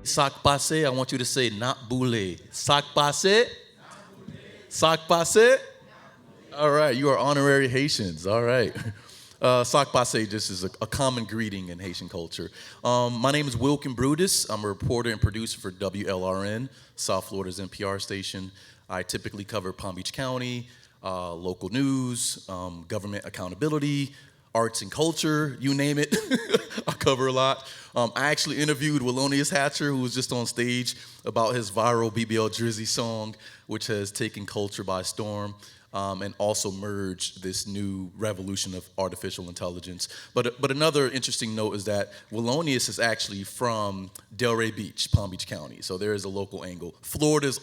Sac passe, I want you to say not boule. Sac passe? Sac passe? All right, you are honorary Haitians. All right. Sac passe just is a common greeting in Haitian culture. My name is Wilkine Brutus. I'm a reporter and producer for WLRN, South Florida's NPR station. I typically cover Palm Beach County, local news, government accountability, arts and culture, you name it. I cover a lot. I actually interviewed Wilkine Hatcher, who was just on stage, about his viral BBL Drizzy song, which has taken culture by storm. And also merged this new revolution of artificial intelligence. But another interesting note is that Wilkine is actually from Delray Beach, Palm Beach County. So there is a local angle. There's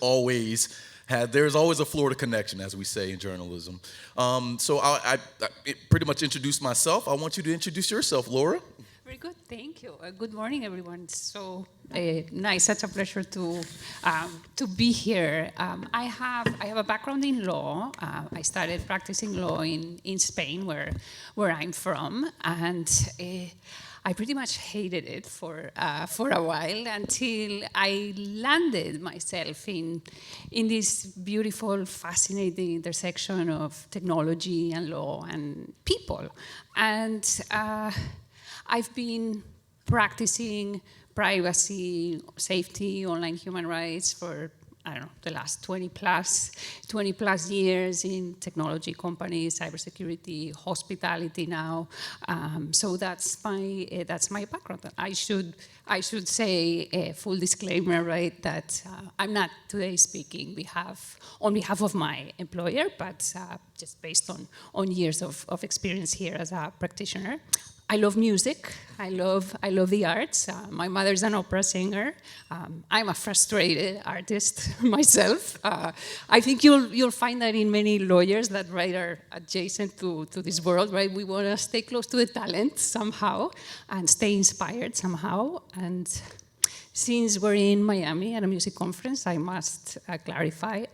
always a Florida connection, as we say in journalism. So I pretty much introduced myself. I want you to introduce yourself, Laura. Very good, thank you. Good morning, everyone. It's so nice, such a pleasure to be here. I have a background in law. I started practicing law in Spain, where I'm from, and I pretty much hated it for a while until I landed myself in this beautiful, fascinating intersection of technology and law and people, and. I've been practicing privacy, safety, online human rights for, the last 20 plus years in technology companies, cybersecurity, hospitality now. So that's my background. I should say a full disclaimer, right, that I'm not today speaking on behalf of my employer, but just based on years of experience here as a practitioner. I love music. I love the arts. My mother's an opera singer. I'm a frustrated artist myself. I think you'll find that in many lawyers that are adjacent to this world, right? We want to stay close to the talent somehow and stay inspired somehow. And since we're in Miami at a music conference, I must clarify,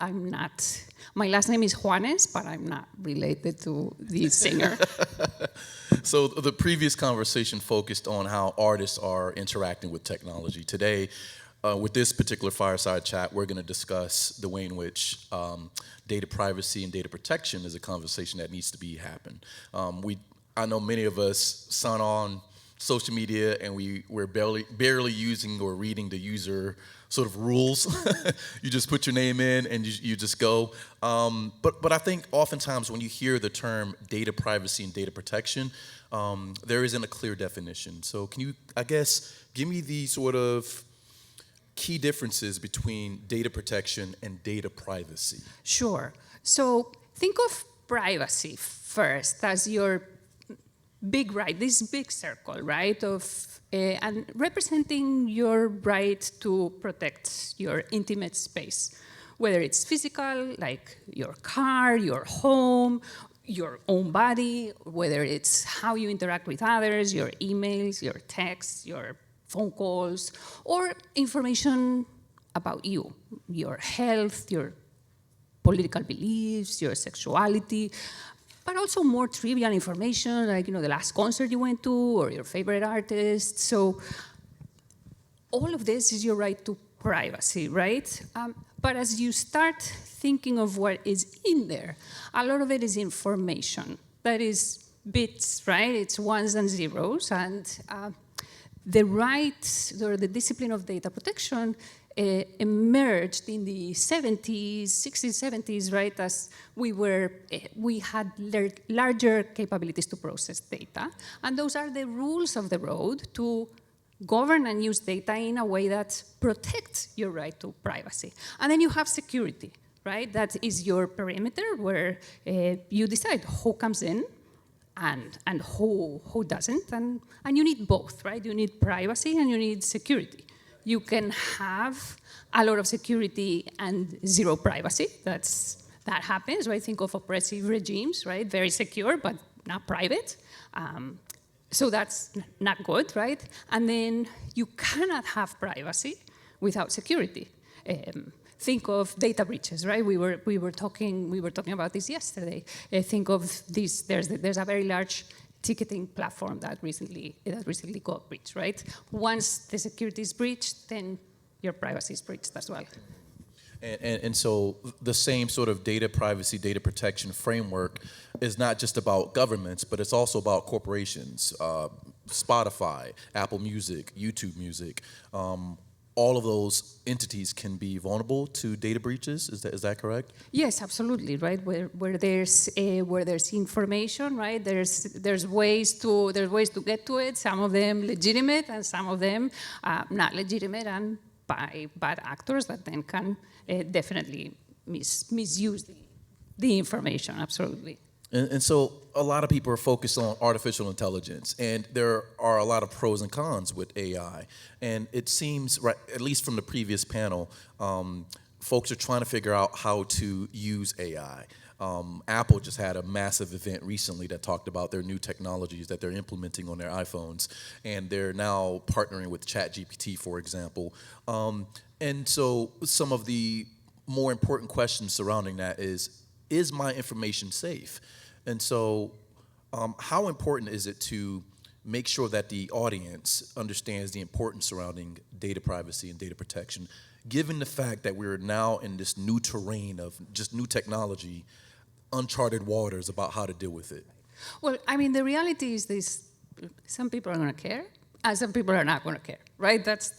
my last name is Juanes, but I'm not related to the singer. So the previous conversation focused on how artists are interacting with technology. Today, with this particular fireside chat, we're going to discuss the way in which data privacy and data protection is a conversation that needs to happen. I know many of us sign on social media and we're barely using or reading the user sort of rules. You just put your name in and you just go. But I think oftentimes when you hear the term data privacy and data protection, there isn't a clear definition. So can you, give me the sort of key differences between data protection and data privacy? Sure. So think of privacy first as your big right, this big circle, right, and representing your right to protect your intimate space, whether it's physical, like your car, your home, your own body, whether it's how you interact with others, your emails, your texts, your phone calls, or information about you, your health, your political beliefs, your sexuality, but also more trivial information, like the last concert you went to or your favorite artist. So all of this is your right to privacy, right? But as you start thinking of what is in there, a lot of it is information. That is bits, right? It's ones and zeros. And the rights or the discipline of data protection emerged in the 70s, 60s, 70s, right, as we had larger capabilities to process data. And those are the rules of the road to govern and use data in a way that protects your right to privacy. And then you have security, right? That is your perimeter where you decide who comes in and who doesn't. And you need both, right? You need privacy and you need security. You can have a lot of security and zero privacy. That happens, right? Think of oppressive regimes, right? Very secure, but not private. So that's not good, right? And then you cannot have privacy without security. Think of data breaches, right? We were talking about this yesterday. Think of this. There's a very large ticketing platform that recently got breached, right? Once the security is breached, then your privacy is breached as well. And so the same sort of data privacy, data protection framework is not just about governments, but it's also about corporations, Spotify, Apple Music, YouTube Music. All of those entities can be vulnerable to data breaches. Is that correct? Yes, absolutely. Right, where there's information, right? There's ways to get to it. Some of them legitimate, and some of them not legitimate, and by bad actors that then can definitely misuse the information. Absolutely. And so a lot of people are focused on artificial intelligence, and there are a lot of pros and cons with AI. And it seems, right, at least from the previous panel, folks are trying to figure out how to use AI. Apple just had a massive event recently that talked about their new technologies that they're implementing on their iPhones, and they're now partnering with ChatGPT, for example. And so some of the more important questions surrounding that is my information safe? And so how important is it to make sure that the audience understands the importance surrounding data privacy and data protection, given the fact that we're now in this new terrain of just new technology, uncharted waters about how to deal with it? Well, I mean, the reality is this: some people are going to care, and some people are not going to care, right? That's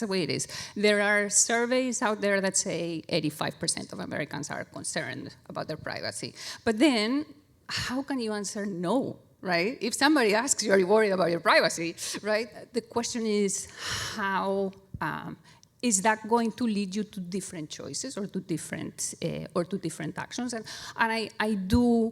the way it is. There are surveys out there that say 85% of Americans are concerned about their privacy. But then, how can you answer no, right? If somebody asks you, are you worried about your privacy, right? The question is, how is that going to lead you to different choices or to different actions? And I do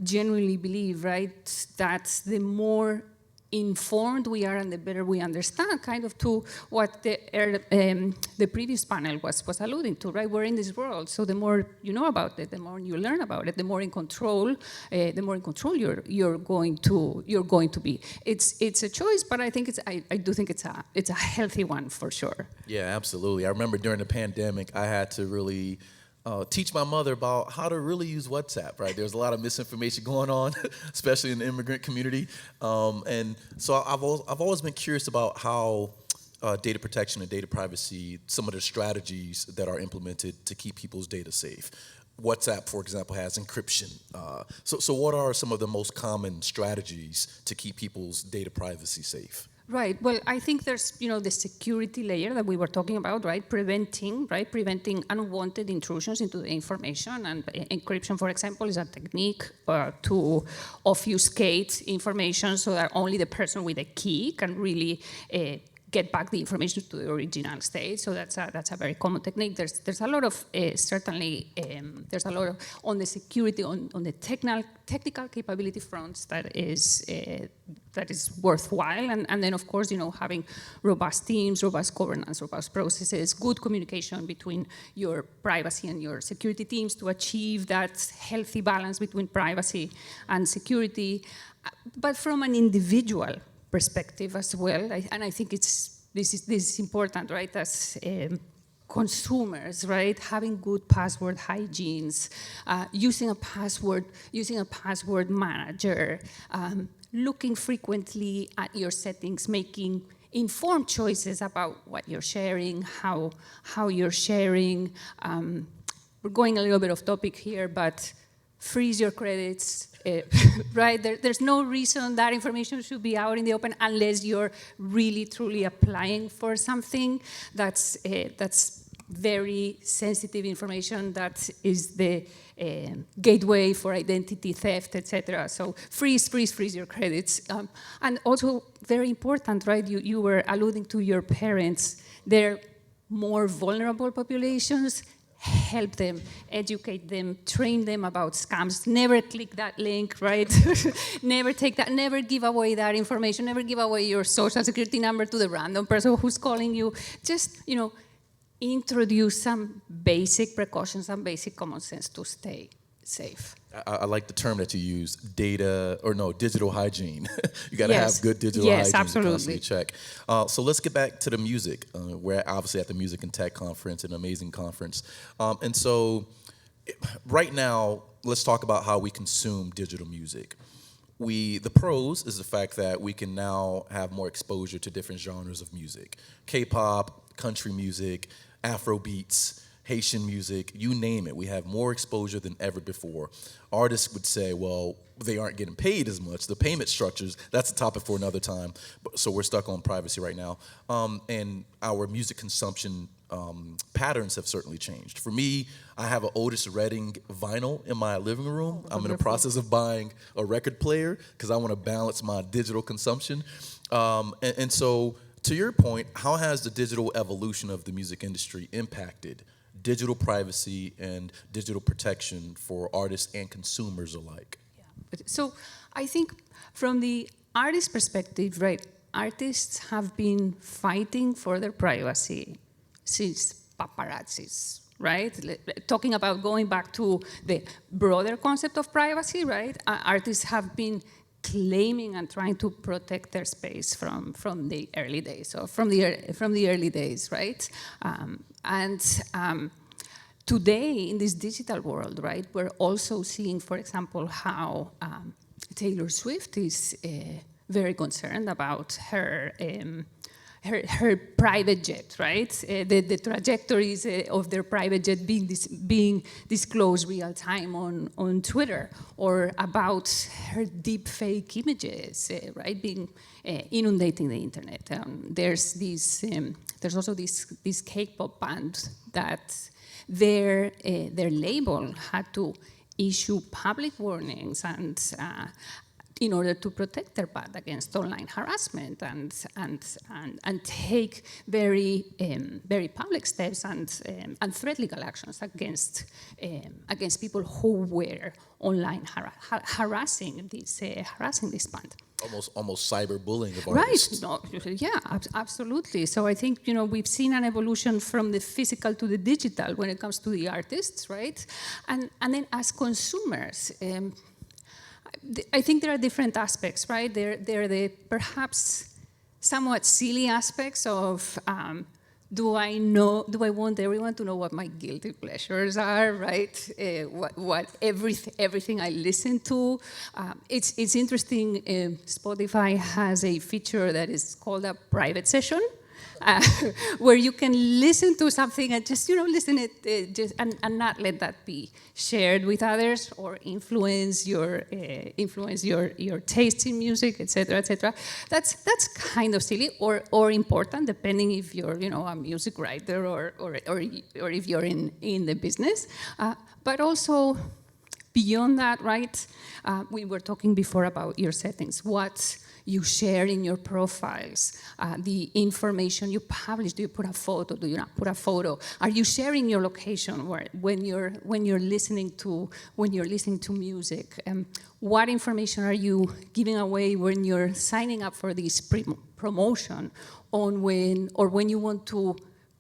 genuinely believe, right, that the more informed we are and the better we understand, kind of to what the previous panel was alluding to, right? We're in this world, so the more you know about it, the more you learn about it, the more in control you're going to be. It's a choice, but I think I do think it's a healthy one for sure. Yeah, absolutely. I remember during the pandemic, I had to really teach my mother about how to really use WhatsApp, right? There's a lot of misinformation going on, especially in the immigrant community. And so I've always been curious about how data protection and data privacy, some of the strategies that are implemented to keep people's data safe. WhatsApp, for example, has encryption. So what are some of the most common strategies to keep people's data privacy safe? Right. Well, I think there's, the security layer that we were talking about, right? Preventing unwanted intrusions into the information. And encryption, for example, is a technique to obfuscate information so that only the person with a key can really get back the information to the original state. So that's a very common technique. There's a lot of there's a lot of on the security on the technical capability fronts that is worthwhile. And then of course having robust teams, robust governance, robust processes, good communication between your privacy and your security teams to achieve that healthy balance between privacy and security, but from an individual perspective as well. And I think this is important, right? As consumers, right? Having good password hygienes, using a password manager, looking frequently at your settings, making informed choices about what you're sharing, how you're sharing. We're going a little bit off topic here, but freeze your credits. Right? There's no reason that information should be out in the open unless you're really, truly applying for something that's very sensitive information that is the gateway for identity theft, etc. So freeze your credits. And also very important, right? You were alluding to your parents. They're more vulnerable populations. Help them, educate them, train them about scams. Never click that link, right? Never take that, never give away that information, never give away your social security number to the random person who's calling you. Just, introduce some basic precautions and basic common sense to stay safe. I like the term that you use, digital hygiene. You got to have good digital hygiene to constantly check. So let's get back to the music. We're obviously at the Music and Tech Conference, an amazing conference. And so right now, let's talk about how we consume digital music. The pros is the fact that we can now have more exposure to different genres of music. K-pop, country music, Afro beats, Haitian music, you name it. We have more exposure than ever before. Artists would say, well, they aren't getting paid as much. The payment structures, that's a topic for another time. So we're stuck on privacy right now. And our music consumption patterns have certainly changed. For me, I have an Otis Redding vinyl in my living room. I'm in the process of buying a record player because I want to balance my digital consumption. And so, to your point, how has the digital evolution of the music industry impacted digital privacy and digital protection for artists and consumers alike? Yeah. So I think from the artist perspective, right, artists have been fighting for their privacy since paparazzis, right? Talking about going back to the broader concept of privacy, right? Artists have been claiming and trying to protect their space from the early days, or from the early days, right? Today, in this digital world, right, we're also seeing, for example, how Taylor Swift is very concerned about her private jet, right? The trajectories of their private jet being disclosed real time on Twitter, or about her deep fake images, right, being inundating the internet. There's also this K-pop band that their label had to issue public warnings and in order to protect their band against online harassment and take very public steps and threat legal actions against people who were online harassing this band. Almost cyberbullying of artists. Right. No, yeah, absolutely. So I think we've seen an evolution from the physical to the digital when it comes to the artists, right? And then as consumers. I think there are different aspects, right? There are the perhaps somewhat silly aspects of do I want everyone to know what my guilty pleasures are, right? What everything I listen to. It's interesting. Spotify has a feature that is called a private session. Where you can listen to something and just listen it and not let that be shared with others or influence your taste in music, etc., etc. That's kind of silly or important, depending if you're a music writer or if you're in the business, but also beyond that, right? We were talking before about your settings. What you share in your profiles, the information you publish. Do you put a photo? Do you not put a photo? Are you sharing your location when you're listening to music? What information are you giving away when you're signing up for this promotion? When you want to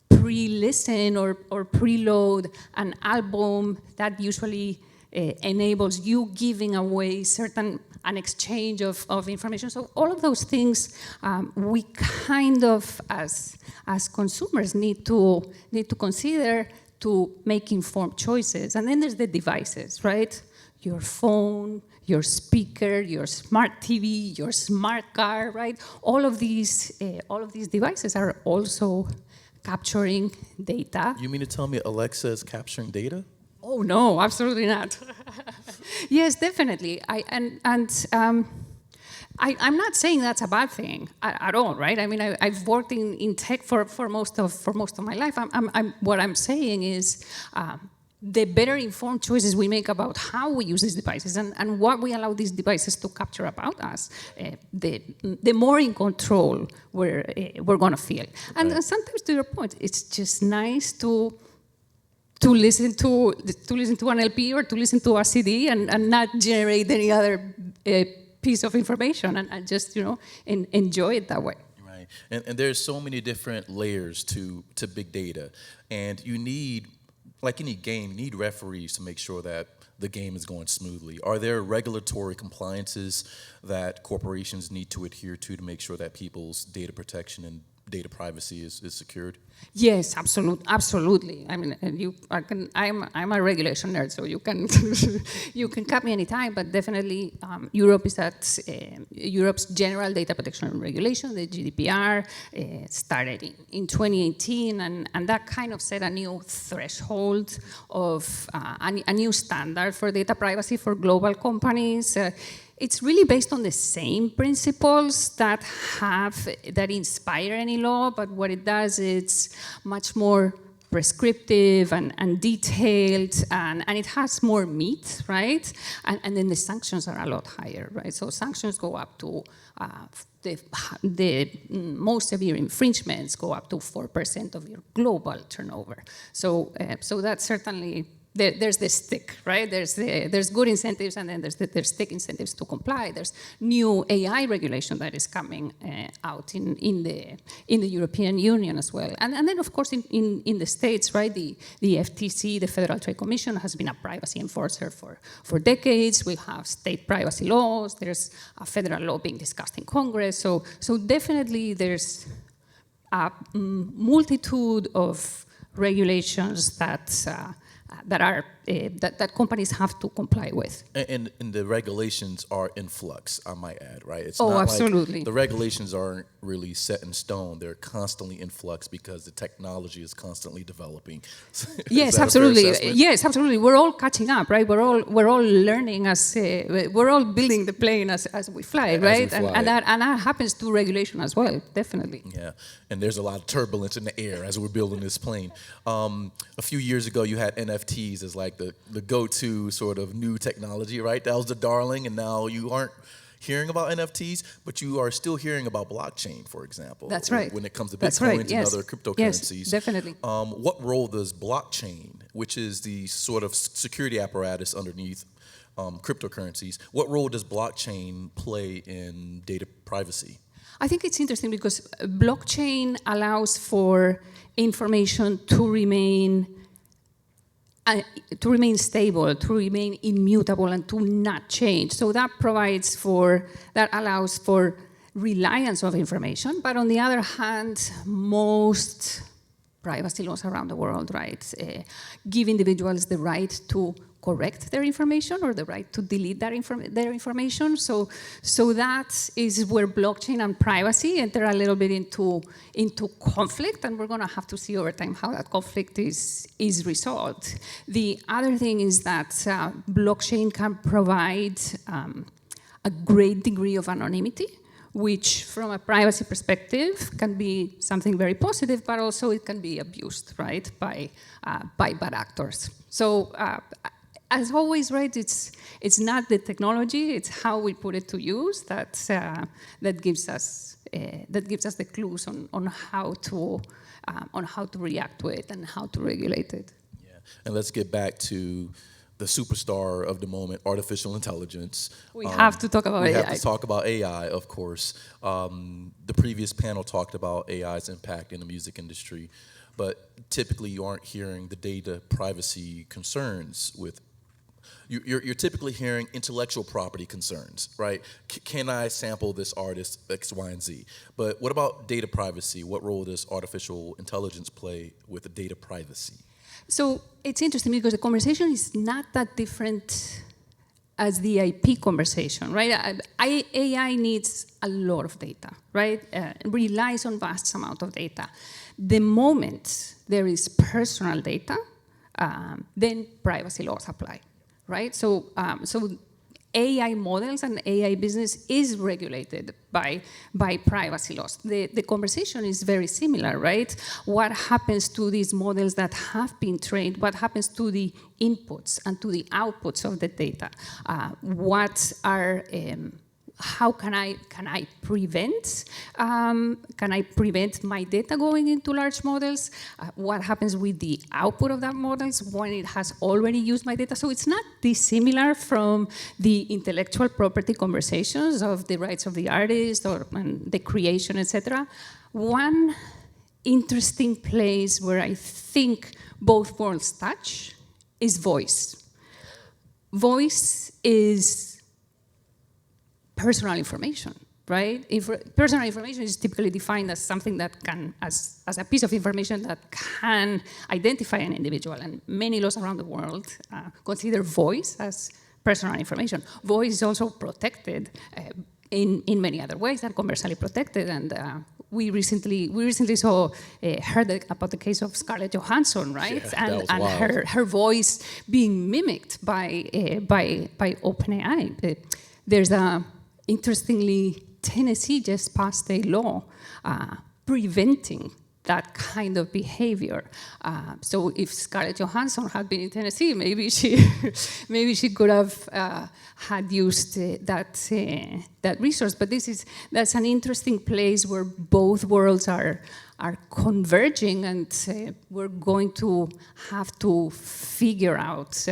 pre-listen or preload an album that usually enables you giving away an exchange of information. So all of those things we kind of, as consumers, need to consider to make informed choices. And then there's the devices, right? Your phone, your speaker, your smart TV, your smart car, right? All of these devices are also capturing data. You mean to tell me Alexa is capturing data? Oh no, absolutely not. Yes, definitely. I'm not saying that's a bad thing at all, right? I mean, I've worked in tech for most of my life. What I'm saying is the better informed choices we make about how we use these devices and what we allow these devices to capture about us, the more in control we're going to feel. And sometimes, to your point, it's just nice to listen to an LP or to listen to a CD and not generate any other piece of information and just enjoy it that way. Right, and there's so many different layers to big data, and you need, like any game, you need referees to make sure that the game is going smoothly. Are there regulatory compliances that corporations need to adhere to make sure that people's data protection and data privacy is secured? Yes, absolutely. I mean, I'm a regulation nerd, so you can you can cut me anytime. But definitely, Europe is at Europe's General Data Protection Regulation, the GDPR, started in 2018, and that kind of set a new threshold of a new standard for data privacy for global companies. It's really based on the same principles that inspire any law, but what it does, it's much more prescriptive and detailed, and it has more meat, right? And then the sanctions are a lot higher, right? So sanctions go up to, the most severe infringements go up to 4% of your global turnover. So that's certainly, there's the stick, right? There's good incentives, and then there's stick incentives to comply. There's new AI regulation that is coming out in the European Union as well, and then of course in the States, right? The FTC, the Federal Trade Commission, has been a privacy enforcer for decades. We have state privacy laws. There's a federal law being discussed in Congress. So definitely there's a multitude of regulations that companies have to comply with. And the regulations are in flux, I might add, right? It's not Like absolutely. the regulations aren't really set in stone. They're constantly in flux because the technology is constantly developing. Yes, absolutely. Yes, absolutely. We're all catching up, right? We're all learning we're all building the plane as we fly, right? And that happens to regulation as well, definitely. Yeah, and there's a lot of turbulence in the air as we're building this plane. A few years ago, you had NFTs as like the go-to sort of new technology, right? That was the darling, and now you aren't hearing about NFTs, but you are still hearing about blockchain, for example. That's right. When it comes to Bitcoins and other cryptocurrencies. Yes, definitely. What role does blockchain, which is the sort of security apparatus underneath cryptocurrencies, what role does blockchain play in data privacy? I think it's interesting because blockchain allows for information to remain stable, to remain immutable, and to not change. So that allows for reliance of information. But on the other hand, most privacy laws around the world, right, give individuals the right to correct their information or the right to delete their information. So that is where blockchain and privacy enter a little bit into conflict, and we're going to have to see over time how that conflict is resolved. The other thing is that blockchain can provide a great degree of anonymity, which from a privacy perspective can be something very positive, but also it can be abused, right, by bad actors. So as always, right, it's not the technology, it's how we put it to use that gives us the clues on how to react to it and how to regulate it. Yeah, and let's get back to the superstar of the moment, artificial intelligence. We have to talk about AI. We have to talk about AI, of course. The previous panel talked about AI's impact in the music industry, but typically you aren't hearing the data privacy concerns with. You're typically hearing intellectual property concerns, right? Can I sample this artist X, Y, and Z? But what about data privacy? What role does artificial intelligence play with the data privacy? So it's interesting because the conversation is not that different as the IP conversation, right? AI needs a lot of data, right? Relies on vast amount of data. The moment there is personal data, then privacy laws apply. Right, so AI models and AI business is regulated by privacy laws. The conversation is very similar, right? What happens to these models that have been trained? What happens to the inputs and to the outputs of the data? How can I prevent my data going into large models? What happens with the output of that models when it has already used my data? So it's not dissimilar from the intellectual property conversations of the rights of the artist and the creation, etc. One interesting place where I think both worlds touch is voice. Voice is personal information, right? Personal information is typically defined as something that can, as a piece of information that can identify an individual. And many laws around the world consider voice as personal information. Voice is also protected in many other ways and commercially protected. And we recently heard about the case of Scarlett Johansson, right? Yeah, and her voice being mimicked by OpenAI. There's interestingly, Tennessee just passed a law preventing that kind of behavior. So if Scarlett Johansson had been in Tennessee, maybe she could have had used that resource. But that's an interesting place where both worlds are converging, and we're going to have to figure out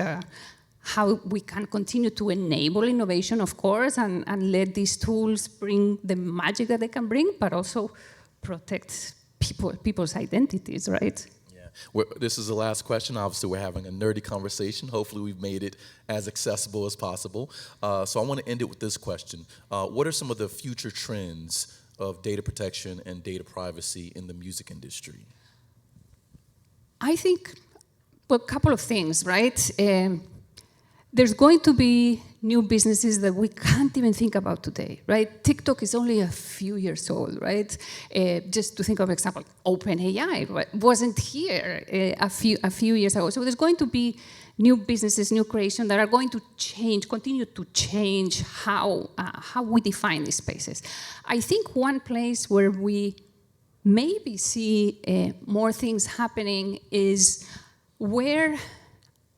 how we can continue to enable innovation, of course, and let these tools bring the magic that they can bring, but also protect people's identities, right? Yeah. This is the last question. Obviously, we're having a nerdy conversation. Hopefully, we've made it as accessible as possible. So I want to end it with this question. What are some of the future trends of data protection and data privacy in the music industry? I think, well, a couple of things, right? There's going to be new businesses that we can't even think about today, right? TikTok is only a few years old, right? Just to think of an example, OpenAI wasn't here a few years ago. So there's going to be new businesses, new creation that are going to continue to change how we define these spaces. I think one place where we maybe see more things happening is where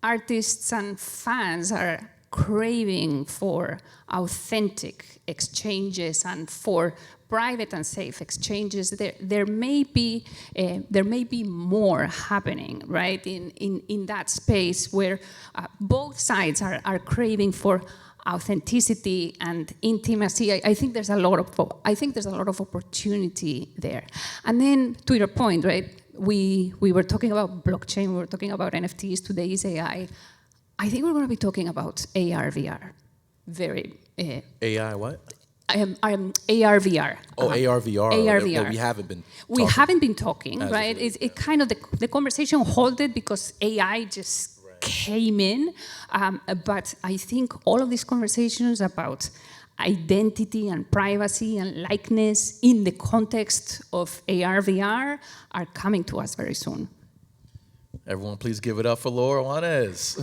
artists and fans are craving for authentic exchanges and for private and safe exchanges. There may be more happening, right, in that space where both sides are craving for authenticity and intimacy. I think there's a lot of opportunity there. And then to your point, right? We were talking about blockchain, we were talking about NFTs, today is AI. I think we're going to be talking about AR, VR. AI what? AR, VR. Oh, AR, VR. AR, VR. No, we haven't been talking. We haven't been talking, right? It kind of, the conversation halted because AI just came in. But I think all of these conversations about identity and privacy and likeness in the context of AR, VR are coming to us very soon. Everyone, please give it up for Laura Juanes.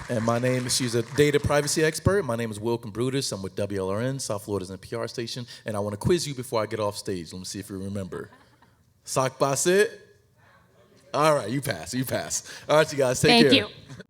And she's a data privacy expert. My name is Wilkine Brutus. I'm with WLRN, South Florida's NPR station. And I want to quiz you before I get off stage. Let me see if you remember. Sak Basit? All right, you pass. All right, you guys, take care. Thank you.